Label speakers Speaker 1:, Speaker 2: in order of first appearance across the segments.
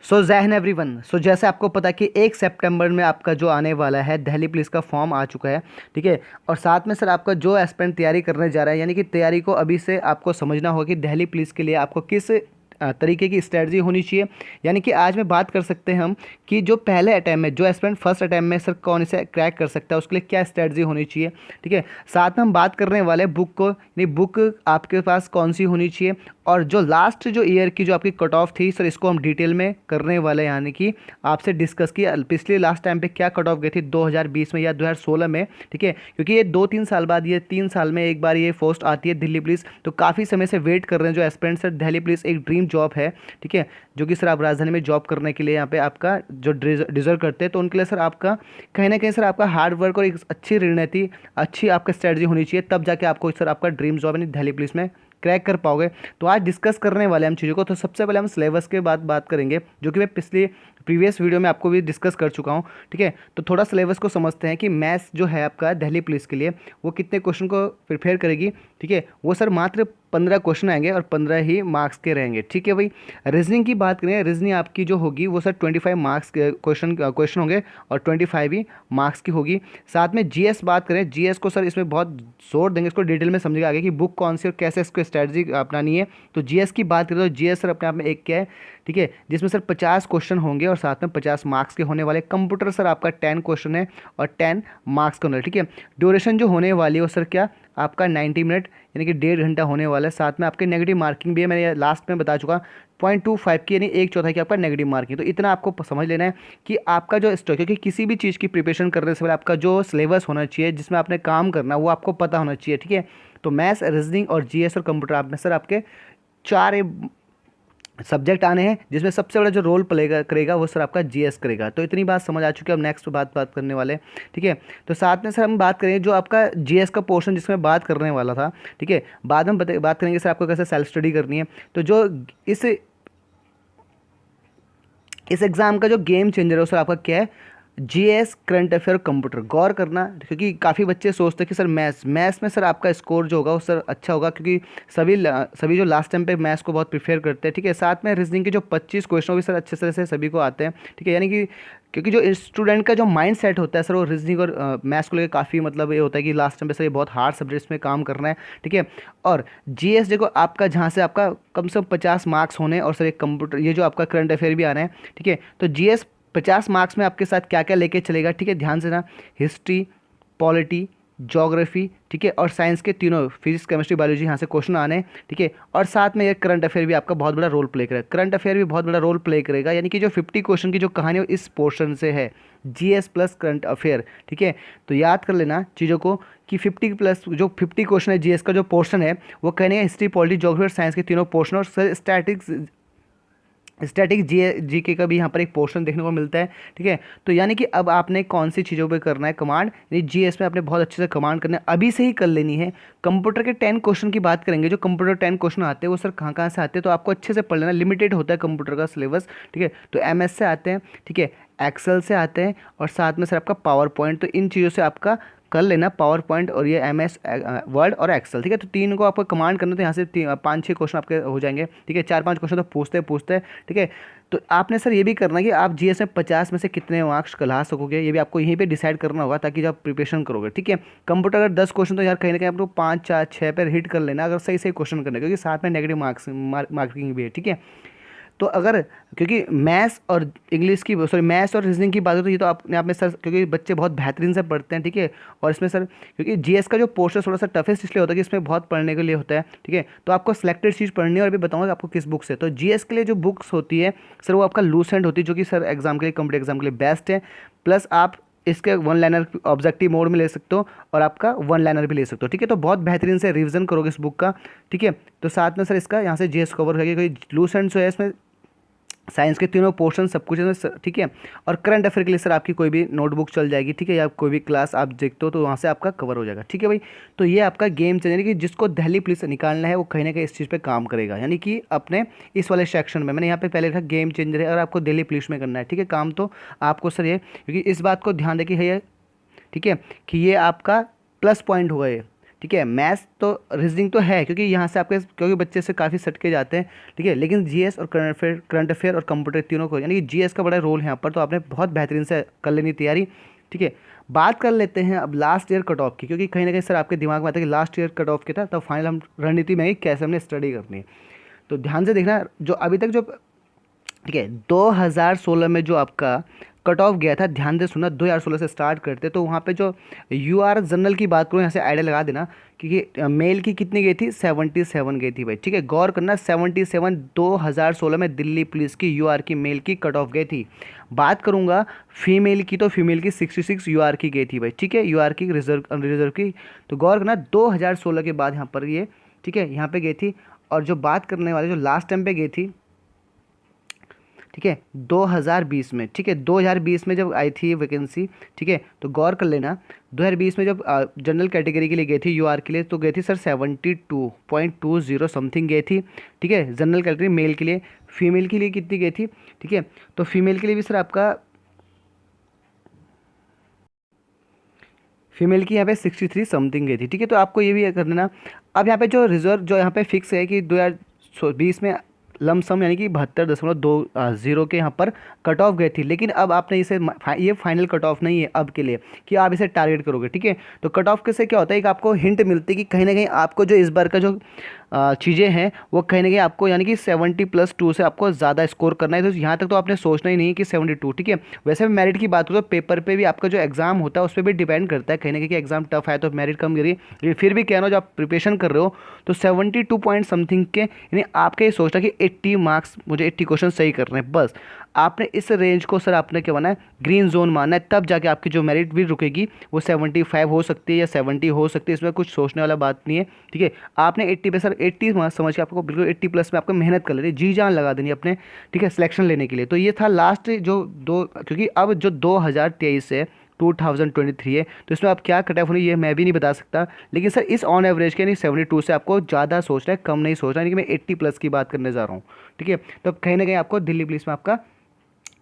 Speaker 1: सो जहन एवरीवन, सो जैसे आपको पता है कि 1 सितंबर में आपका जो आने वाला है दिल्ली पुलिस का फॉर्म आ चुका है। ठीक है। और साथ में सर आपका जो एस्पिरेंट तैयारी करने जा रहा है, यानी कि तैयारी को अभी से आपको समझना होगा कि दिल्ली पुलिस के लिए आपको किस तरीके की स्ट्रेटजी होनी चाहिए। यानी कि आज में बात कर सकते हैं हम कि जो पहले अटैम्प्ट में जो एस्पिरेंट फर्स्ट अटैम्प्ट में सर कौन इसे क्रैक कर सकता है, उसके लिए क्या स्ट्रेटजी होनी चाहिए। ठीक है। साथ में हम बात करने वाले बुक को, यानी बुक आपके पास कौन सी होनी चाहिए, और जो लास्ट जो ईयर की जो आपकी कट ऑफ थी सर, इसको हम डिटेल में करने वाले हैं। यानी कि आपसे डिस्कस किया पिछले लास्ट टाइम पे क्या कट ऑफ गई थी 2020 में या 2016 में। ठीक है। क्योंकि ये 2-3 साल बाद, ये 3 साल में एक बार ये पोस्ट आती है दिल्ली पुलिस, तो काफ़ी समय से वेट कर रहे हैं जो एस्पिरेंट सर। दिल्ली पुलिस एक ड्रीम जॉब है। ठीक है। जो कि सर आप राजधानी में जॉब करने के लिए यहाँ पे आपका जो डिजर्व करते हैं, तो उनके लिए सर आपका कहीं ना कहीं सर आपका हार्ड वर्क और एक अच्छी रणनीति, अच्छी आपका स्ट्रेटजी होनी चाहिए, तब जाके आपको सर आपका ड्रीम जॉब यानी दिल्ली पुलिस में क्रैक कर पाओगे। तो आज डिस्कस करने वाले हम चीज़ों को। तो सबसे पहले हम सिलेबस के बाद बात करेंगे, जो कि मैं प्रीवियस वीडियो में आपको भी डिस्कस कर चुका हूँ। ठीक है। तो थोड़ा सिलेबस को समझते हैं कि मैथ्स जो है आपका दिल्ली पुलिस के लिए वो कितने क्वेश्चन को प्रिपेयर करेगी। ठीक है। वो सर मात्र 15 क्वेश्चन आएंगे और 15 ही मार्क्स के रहेंगे। ठीक है भाई। रीजनिंग की बात करें, रीजनिंग आपकी जो होगी वो सर 25 मार्क्स के क्वेश्चन होंगे और 25 ही मार्क्स की होगी। साथ में जीएस बात करें, जीएस को सर इसमें बहुत जोर देंगे, इसको डिटेल में समझेगा आगे कि बुक कौन सी और कैसे इसको स्ट्रैटेजी अपनानी है। तो जीएस की बात करें तो जीएस सर अपने आप में एक क्या है, ठीक है, जिसमें सर 50 क्वेश्चन होंगे और साथ में 50 मार्क्स के होने वाले। कंप्यूटर सर आपका 10 क्वेश्चन है और 10 मार्क्स के होने। ठीक है। ड्यूरेशन जो होने वाली है वो सर क्या आपका 90 मिनट यानी कि 1.5 घंटा होने वाला है। साथ में आपके नेगेटिव मार्किंग भी है, मैंने लास्ट में बता चुका। 0.25 की यानी 1/4 की आपका नेगेटिव मार्किंग। तो इतना आपको समझ लेना है कि आपका जो स्टॉक, क्योंकि किसी भी चीज़ की प्रिपरेशन करने से पहले आपका जो सिलेबस होना चाहिए जिसमें आपने काम करना वो आपको पता होना चाहिए। ठीक है। तो मैथ्स, रीजनिंग और जीएस और कंप्यूटर आप में सर आपके 4 सब्जेक्ट आने हैं, जिसमें सबसे बड़ा जो रोल प्ले करेगा वो सर आपका जीएस करेगा। तो इतनी बात समझ आ चुकी है। अब नेक्स्ट बात करने वाले हैं। ठीक है। तो साथ में सर हम बात करेंगे जो आपका जीएस का पोर्शन जिसमें बात करने वाला था। ठीक है। बाद में बात करेंगे सर आपको कैसे सेल्फ स्टडी करनी है। तो जो इस इस एग्ज़ाम का जो गेम चेंजर है वो सर आपका क्या है, जीएस, करंट अफेयर, कंप्यूटर। गौर करना, क्योंकि काफ़ी बच्चे सोचते हैं कि सर मैथ्स में सर आपका स्कोर जो होगा वो सर अच्छा होगा, क्योंकि सभी जो लास्ट टाइम पे मैथ्स को बहुत प्रिफेयर करते हैं। ठीक है। साथ में रीजनिंग के जो 25 क्वेश्चन भी सर अच्छे तरह से सभी को आते हैं। ठीक है। यानी कि क्योंकि जो स्टूडेंट का जो माइंड सेट होता है सर, वो रीजनिंग और मैथ्स को लेकर काफ़ी मतलब ये होता है कि लास्ट टाइम पे सर ये बहुत हार्ड सब्जेक्ट्स में काम करना है। ठीक है। और जीएस देखो आपका जहाँ से आपका कम से कम 50 मार्क्स होने, और सर एक कंप्यूटर, ये जो आपका करंट अफेयर भी आना है। ठीक है। तो जीएस 50 मार्क्स में आपके साथ क्या क्या लेके चलेगा। ठीक है। ध्यान से ना, हिस्ट्री, पॉलिटी, ज्योग्राफी, ठीक है, और साइंस के तीनों, फिजिक्स, केमिस्ट्री, बायोलॉजी, यहाँ से क्वेश्चन आने हैं। ठीक है। और साथ में ये करंट अफेयर भी आपका बहुत बड़ा रोल प्ले करेगा। करंट अफेयर भी बहुत बड़ा रोल प्ले करेगा, यानी कि जो 50 क्वेश्चन की जो कहानी है वो इस पोर्शन से है, जीएस प्लस करंट अफेयर। ठीक है। तो याद कर लेना चीज़ों को कि 50 प्लस जो 50 क्वेश्चन है जीएस का जो पोर्शन है वो कहने हिस्ट्री, पॉलिटी, ज्योग्राफी और साइंस के तीनों पोर्शन, और स्टैटिक जीके का भी यहाँ पर एक पोर्शन देखने को मिलता है। ठीक है। तो यानी कि अब आपने कौन सी चीज़ों पे करना है कमांड, यानी जीएस में आपने बहुत अच्छे से कमांड करना है, अभी से ही कर लेनी है। कंप्यूटर के 10 क्वेश्चन की बात करेंगे, जो कंप्यूटर 10 क्वेश्चन आते हैं वो सर कहाँ कहाँ से आते हैं, तो आपको अच्छे से पढ़ लेना। लिमिटेड होता है कंप्यूटर का सिलेबस। ठीक है। तो एमएस से आते हैं, ठीक है, एक्सेल से आते हैं, और साथ में सर आपका पावर पॉइंट। तो इन चीज़ों से आपका कर लेना, पावर पॉइंट और ये एमएस वर्ड और एक्सेल। ठीक है। तो तीन को आपको कमांड करना, तो यहाँ से 5-6 क्वेश्चन आपके हो जाएंगे। ठीक है। 4-5 क्वेश्चन तो पूछते हैं। ठीक है। तो आपने सर ये भी करना है कि आप जीएस में 50 में से कितने मार्क्स ला सकोगे, ये भी आपको यहीं पे डिसाइड करना होगा, ताकि जब आप प्रिपरेशन करोगे। ठीक है। कंप्यूटर अगर 10 क्वेश्चन, तो यार कहीं ना कहीं आपको 5, 4, 6 पर हिट कर लेना, अगर सही सही क्वेश्चन करने, क्योंकि साथ में नेगेटिव मार्किंग भी है। ठीक है। तो अगर, क्योंकि मैथ्स और इंग्लिश की, सॉरी, मैथ्स और रीजनिंग की बात हो, तो ये तो अपने आप में सर, क्योंकि बच्चे बहुत बेहतरीन से पढ़ते हैं। ठीक है। और इसमें सर क्योंकि जीएस का जो पोर्शन थोड़ा सा टफेस्ट इसलिए होता है कि इसमें बहुत पढ़ने के लिए होता है। ठीक है। तो आपको सिलेक्टेड चीज़ पढ़नी है, और अभी बताऊंगा कि आपको किस बुक से। तो जीएस के लिए जो बुक्स होती है सर वो आपका लूसेंट होती है, जो कि सर एग्जाम के लिए, कॉम्पिटेटिव एग्जाम के लिए बेस्ट है। प्लस आप इसके 1 लाइनर ऑब्जेक्टिव मोड में ले सकते हो, और आपका 1 लाइनर भी ले सकते हो। ठीक है। तो बहुत बेहतरीन से रिवीजन करोगे इस बुक का। ठीक है। तो साथ में सर इसका यहाँ से जीएस कवर हो जाएगी, क्योंकि लूसेंट जो है इसमें साइंस के तीनों पोर्शन सब कुछ है। ठीक है। और करंट अफेयर के लिए सर आपकी कोई भी नोटबुक चल जाएगी। ठीक है। या कोई भी क्लास आप देखते हो तो वहाँ से आपका कवर हो जाएगा। ठीक है भाई। तो ये आपका गेम चेंजर, कि जिसको दिल्ली पुलिस से निकालना है वो कहीं ना कहीं इस चीज़ पे काम करेगा, यानी कि अपने इस वाले सेक्शन में मैंने यहाँ पे पहले लिखा गेम चेंजर है, और आपको दिल्ली पुलिस में करना है। ठीक है। काम तो आपको सर ये, क्योंकि इस बात को ध्यान रखिए है ये, ठीक है, कि ये आपका प्लस पॉइंट होगा ये। ठीक है। मैथ्स तो रीजनिंग तो है, क्योंकि यहाँ से आपके क्योंकि बच्चे से काफ़ी सट के जाते हैं, ठीक है। लेकिन जीएस और करंट अफेयर और कंप्यूटर तीनों को, यानी कि जीएस का बड़ा रोल है यहाँ पर, तो आपने बहुत बेहतरीन से कर लेनी तैयारी, ठीक है। बात कर लेते हैं अब लास्ट ईयर कट ऑफ की, क्योंकि कहीं ना कहीं सर आपके दिमाग में आता है कि लास्ट ईयर कट ऑफ क्या था, तब फाइनल हम रणनीति में ही कैसे हमने स्टडी करनी है। तो ध्यान से देखना, जो अभी तक जो, ठीक है, 2016 में जो आपका कट ऑफ गया था, ध्यान से सुनना, 2016 से स्टार्ट करते तो वहाँ पे जो यूआर जनरल की बात करूँ, यहाँ से आइडिया लगा देना, क्योंकि मेल की कितनी गई थी, 77 गई थी भाई, ठीक है। गौर करना, 77 2016 में दिल्ली पुलिस की यूआर की मेल की कट ऑफ गई थी। बात करूँगा फीमेल की, तो फीमेल की 66 यूआर की गई थी भाई, ठीक है, यूआर की रिजर्व की। तो गौर करना 2016 के बाद यहाँ पर ये, ठीक है, यहाँ पे गई थी। और जो बात करने वाले जो लास्ट टाइम पे गई थी, ठीक है, 2020 में, ठीक है, 2020 में जब आई थी ये वैकेंसी, ठीक है, तो गौर कर लेना, 2020 में जब जनरल कैटेगरी के लिए गई थी यूआर के लिए, तो गई थी सर 72.20 समथिंग गई थी, ठीक है, जनरल कैटेगरी मेल के लिए। फीमेल के लिए कितनी गई थी, ठीक है, तो फीमेल के लिए भी सर आपका, फीमेल की यहाँ पे 63 समथिंग गई थी, ठीक है। तो आपको ये भी कर देना। अब यहाँ पे जो रिजर्व जो यहाँ पे फिक्स है कि 2020 में लमसम यानी कि 72.20 के यहाँ पर कट ऑफ गए थी, लेकिन अब आपने इसे ये फाइनल कट ऑफ नहीं है अब के लिए कि आप इसे टारगेट करोगे, ठीक है। तो कट ऑफ के से क्या होता है कि आपको हिंट मिलती है कि कहीं ना कहीं आपको जो इस बार का जो चीज़ें हैं वो कहीं ना कहीं आपको, यानी कि 70+2 से आपको ज़्यादा स्कोर करना है। तो यहाँ तक तो आपने सोचना ही नहीं है कि 72, ठीक है। वैसे भी मेरिट की बात करो तो पेपर पे भी आपका जो एग्ज़ाम होता है उस पर भी डिपेंड करता है कहीं ना कहीं कि एग्ज़ाम टफ है तो मेरिट कम गिरी, लेकिन फिर भी कह रहा हूँ, जब आप प्रिपरेशन कर रहे हो तो 72 पॉइंट समथिंग के, यानी आपके ये सोचना कि 80 मार्क्स, मुझे 80 क्वेश्चन सही करने हैं, बस आपने इस रेंज को सर आपने क्या माना है, ग्रीन जोन मानना है, तब जाके आपकी जो मेरिट भी रुकेगी वो 75 हो सकती है या 70 हो सकती है, इसमें कुछ सोचने वाला बात नहीं है, ठीक है। आपने 80 पे सर 80 समझ के आपको बिल्कुल 80+ में आपको मेहनत कर लेनी, जी जान लगा देनी अपने, ठीक है, सिलेक्शन लेने के लिए। तो ये था लास्ट जो दो, क्योंकि अब जो 2023 है 2023 है, तो इसमें आप क्या कट ऑफ होनी ये मैं भी नहीं बता सकता, लेकिन सर इस ऑन एवरेज के नहीं 72 से आपको ज़्यादा सोचना है, कम नहीं सोचना है, कि मैं 80+ की बात करने जा रहा हूँ, ठीक है। तो कहीं ना कहीं आपको दिल्ली पुलिस में आपका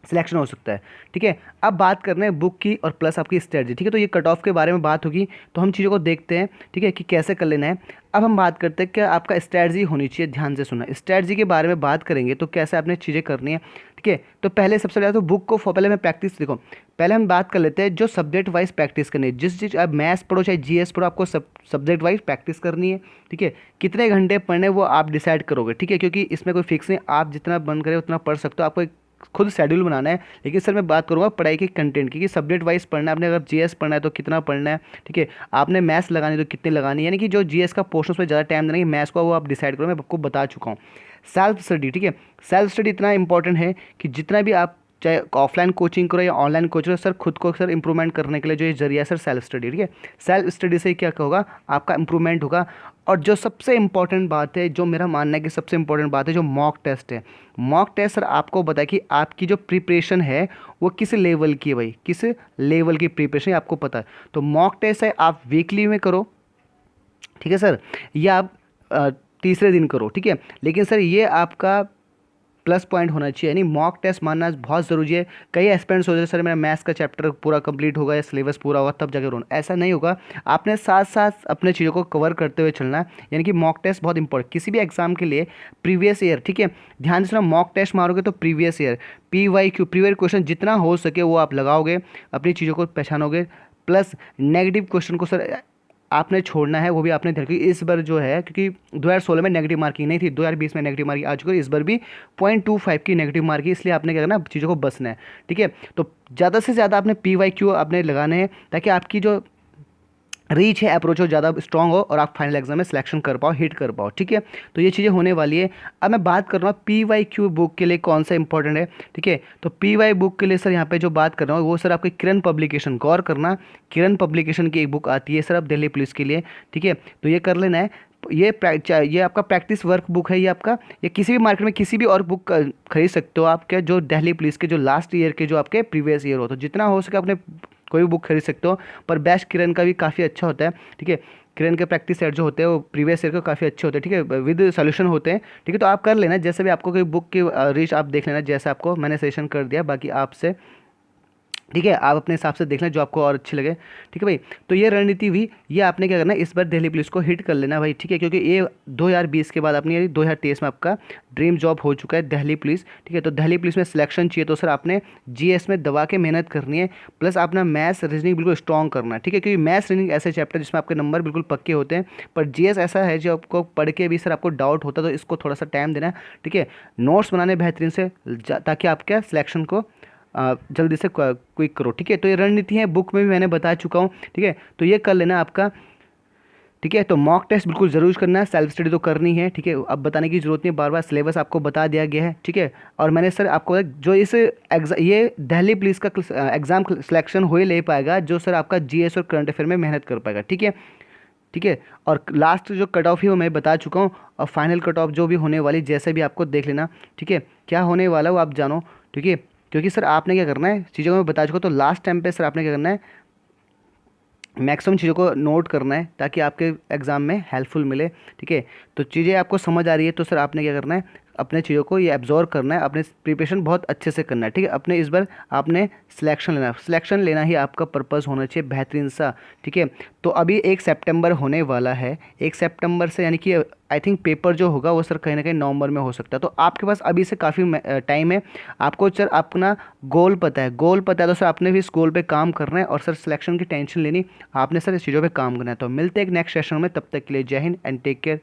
Speaker 1: सिलेक्शन हो सकता है, ठीक है। अब बात करना है बुक की और प्लस आपकी स्ट्रेटजी, ठीक है। तो ये कट ऑफ के बारे में बात होगी, तो हम चीज़ों को देखते हैं, ठीक है, कि कैसे कर लेना है। अब हम बात करते हैं कि आपका स्ट्रेटजी होनी चाहिए, ध्यान से सुनना, स्ट्रेटजी के बारे में बात करेंगे तो कैसे आपने चीज़ें करनी है, ठीक है। तो पहले सबसे पहले तो बुक को पहले मैं प्रैक्टिस, देखो पहले हम बात कर लेते हैं जो सब्जेक्ट वाइज प्रैक्टिस करनी है, जिस चीज़ आप मैथ्स पढ़ो चाहे जीएस पढ़ो, आपको सब्जेक्ट वाइज प्रैक्टिस करनी है, ठीक है। कितने घंटे पढ़ने वो आप डिसाइड करोगे, ठीक है, क्योंकि इसमें कोई फिक्स नहीं, आप जितना मन करे उतना पढ़ सकते हो, आपको खुद शेड्यूल बनाना है। लेकिन सर मैं बात करूँगा पढ़ाई के कंटेंट की, कि सब्जेक्ट वाइज पढ़ना है आपने, अगर जीएस पढ़ना है तो कितना पढ़ना है, ठीक है। आपने मैथ्स लगानी तो कितनी लगानी है, यानी कि जो जीएस का पोर्शन में ज़्यादा टाइम देना है, मैथ्स को वो आप डिसाइड करो, मैं आपको बता चुका हूँ। सेल्फ स्टडी, ठीक है, सेल्फ स्टडी इतना इंपॉर्टेंट है कि जितना भी आप चाहे ऑफलाइन कोचिंग करो या ऑनलाइन कोचिंग करो, सर खुद को सर इंप्रूवमेंट करने के लिए जो ये जरिया है सर सेल्फ स्टडी, ठीक है। सेल्फ स्टडी से क्या होगा, आपका इंप्रूवमेंट होगा। और जो सबसे इंपॉर्टेंट बात है, जो मेरा मानना है कि सबसे इंपॉर्टेंट बात है, जो मॉक टेस्ट है, मॉक टेस्ट सर आपको बताए कि आपकी जो प्रिपरेशन है वो किस लेवल की है भाई, किस लेवल की प्रिपरेशन है आपको पता है। तो मॉक टेस्ट है आप वीकली में करो, ठीक है सर, या आप तीसरे दिन करो, ठीक है। लेकिन सर ये आपका प्लस पॉइंट होना चाहिए, यानी मॉक टेस्ट मानना बहुत ज़रूरी है। कई एस्पिरेंट्स सोच रहे सर मेरा मैथ्स का चैप्टर पूरा कंप्लीट होगा या सिलेबस पूरा होगा तब जाकर रोना, ऐसा नहीं होगा। आपने साथ साथ अपने चीज़ों को कवर करते हुए चलना है, यानी कि मॉक टेस्ट बहुत इंपॉर्टेंट किसी भी एग्जाम के लिए। प्रीवियस ईयर, ठीक है, ध्यान से सुना, मॉक टेस्ट मारोगे तो previous year PYQ previous question जितना हो सके वो आप लगाओगे, अपनी चीज़ों को पहचानोगे। प्लस नेगेटिव क्वेश्चन को सर आपने छोड़ना है, वो भी आपने ध्यान, क्योंकि इस बार जो है, क्योंकि 2016 में नेगेटिव मार्किंग नहीं थी, 2020 में नेगेटिव मार्किंग आ चुकी है, इस बार भी 0.25 की नेगेटिव मार्किंग, इसलिए आपने क्या करना, चीज़ों को बसना है, ठीक है। तो ज़्यादा से ज़्यादा आपने PYQ आपने लगाने हैं, ताकि आपकी जो रीच है, अप्रोच हो, ज़्यादा स्ट्रॉन्ग हो और आप फाइनल एग्जाम में सिलेक्शन कर पाओ, हिट कर पाओ, ठीक है। तो ये चीज़ें होने वाली है। अब मैं बात कर रहा हूँ PYQ बुक के लिए कौन सा इंपॉर्टेंट है, ठीक है। तो PY बुक के लिए सर यहाँ पे जो बात कर रहा हूँ वो सर आपकी किरण पब्लिकेशन, गौर करना, किरण पब्लिकेशन की एक बुक आती है सर अब दिल्ली पुलिस के लिए, ठीक है। तो ये कर लेना है। ये आपका प्रैक्टिस वर्क बुक है, ये आपका, ये किसी भी मार्केट में किसी भी और बुक खरीद सकते हो आपके, जो दिल्ली पुलिस के जो लास्ट ईयर के जो आपके प्रीवियस ईयर हो, तो जितना हो सके अपने कोई भी बुक खरीद सकते हो। पर बेस्ट किरण का भी काफ़ी अच्छा होता है, ठीक है। किरण के प्रैक्टिस सेट जो होते हैं वो प्रीवियस ईयर के काफ़ी अच्छे होते हैं, ठीक है, विद सॉल्यूशन होते हैं, ठीक है। तो आप कर लेना, जैसे भी आपको कोई बुक की रीच आप देख लेना, जैसे आपको मैंने सजेशन कर दिया, बाकी आपसे ठीक है, आप अपने हिसाब से देख लें जो आपको और अच्छी लगे। ठीक है भाई, तो ये रणनीति हुई, ये आपने क्या करना है, इस बार दिल्ली पुलिस को हिट कर लेना भाई। ठीक है, क्योंकि ये 2020 के बाद आपने, यानी 2023 में आपका ड्रीम जॉब हो चुका है दिल्ली पुलिस। ठीक है, तो दिल्ली पुलिस में सिलेक्शन चाहिए तो सर आपने जीएस में दबा के मेहनत करनी है, प्लस अपना मैथ्स रीजनिंग बिल्कुल स्ट्रॉन्ग करना है। ठीक है, क्योंकि मैथ्स रीजनिंग ऐसे चैप्टर जिसमें आपके नंबर बिल्कुल पक्के होते हैं, पर जीएस ऐसा है जो आपको पढ़ के भी सर आपको डाउट होता है, तो इसको थोड़ा सा टाइम देना है। ठीक है, नोट्स बनाने बेहतरीन से ताकि आपके सिलेक्शन को जल्दी से क्विक करो। ठीक है, तो ये रणनीति है, बुक में भी मैंने बता चुका हूँ। ठीक है, तो ये कर लेना आपका। ठीक है, तो मॉक टेस्ट बिल्कुल ज़रूर करना है, सेल्फ स्टडी तो करनी है। ठीक है, अब बताने की जरूरत नहीं, बार बार सिलेबस आपको बता दिया गया है। ठीक है, और मैंने सर आपको जो इस ये दिल्ली पुलिस का एग्ज़ाम सिलेक्शन हो ही ले पाएगा जो सर आपका जीएस और करंट अफेयर में मेहनत कर पाएगा। ठीक है। ठीक है, और लास्ट जो कट ऑफ ही वो मैं बता चुका हूँ, और फाइनल कट ऑफ जो भी होने वाली जैसे भी आपको देख लेना। ठीक है, क्या होने वाला वो आप जानो। ठीक है, क्योंकि सर आपने क्या करना है, चीज़ों को मैं बता चुका, तो लास्ट टाइम पे सर आपने क्या करना है, मैक्सिमम चीज़ों को नोट करना है ताकि आपके एग्ज़ाम में हेल्पफुल मिले। ठीक है, तो चीज़ें आपको समझ आ रही है तो सर आपने क्या करना है, अपने चीज़ों को ये एब्जॉर्व करना है, अपने प्रिपरेशन बहुत अच्छे से करना है। ठीक है, अपने इस बार आपने सिलेक्शन लेना ही आपका पर्पज़ होना चाहिए बेहतरीन सा। ठीक है, तो अभी 1 सितंबर होने वाला है, 1 सितंबर से, यानी कि आई थिंक पेपर जो होगा वो सर कहीं ना कहीं नवंबर में हो सकता है, तो आपके पास अभी से काफ़ी टाइम है। आपको सर अपना गोल पता है तो सर आपने भी इस गोल पे काम करना है, और सर सिलेक्शन की टेंशन लेनी, आपने सर इस चीज़ों पे काम करना है। तो मिलते हैं एक नेक्स्ट सेशन में, तब तक के लिए जय हिंद एंड टेक केयर।